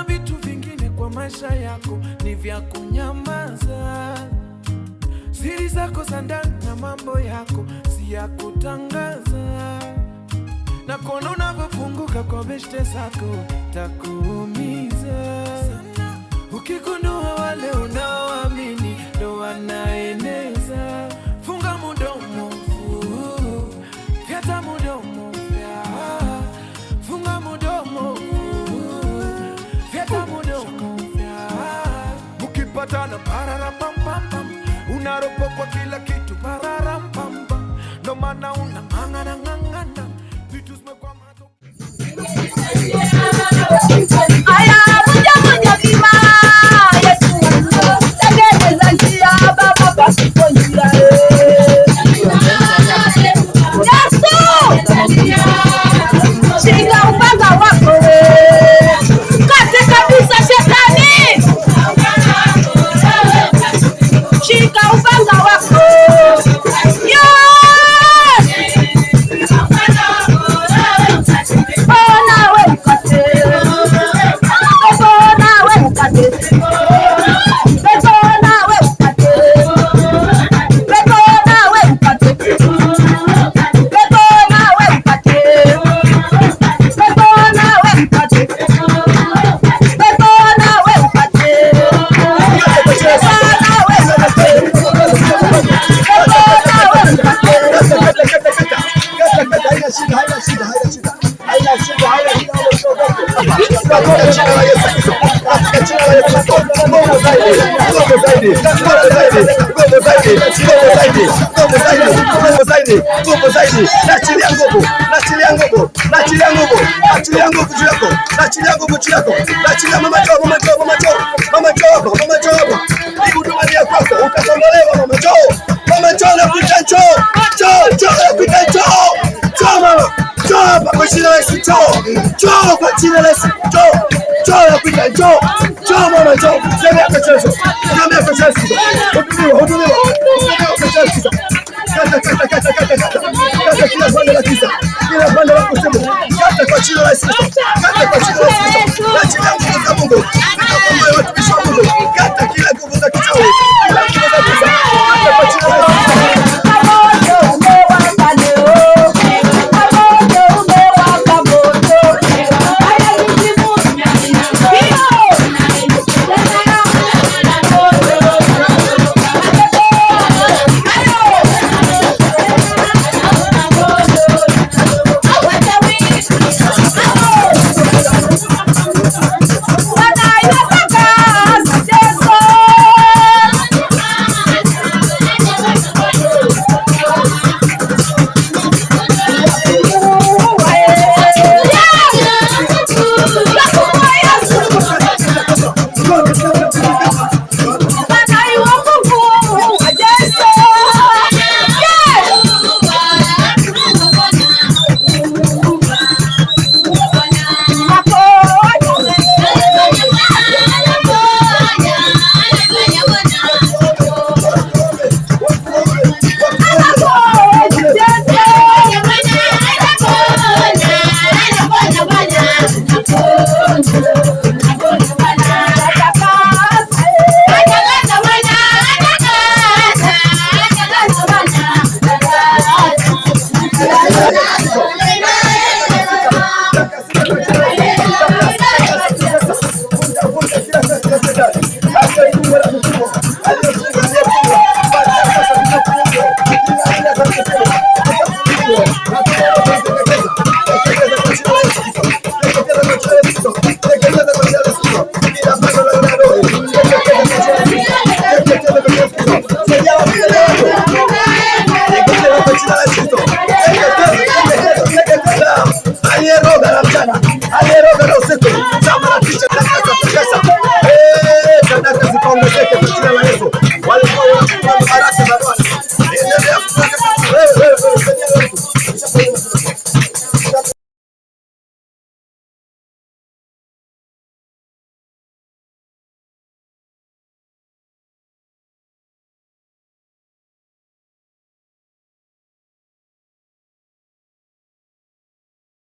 vitu vingine kwa maisha yako ni vya kunyamaza. Siri zako za ndani na mambo yako si ya kutangaza. Na kono unavyofunguka kwa beshte zako takuumiza. Ukigundua wale unaoamini ndo wanaeneza. Funga mudomo, fyata mudomo, funga mudomo, fyata mudomo. Mukipatana pararapampam, unaropo kwa kila kitu pararampam. Ndo maana unang'ang'ana ng'ang'ana vitu zimekuwa mato. Aya moja bima Yesu tegeza njia baba basi kwa njia Yesu shika upanga wako kate kabisa shetani shika upanga wako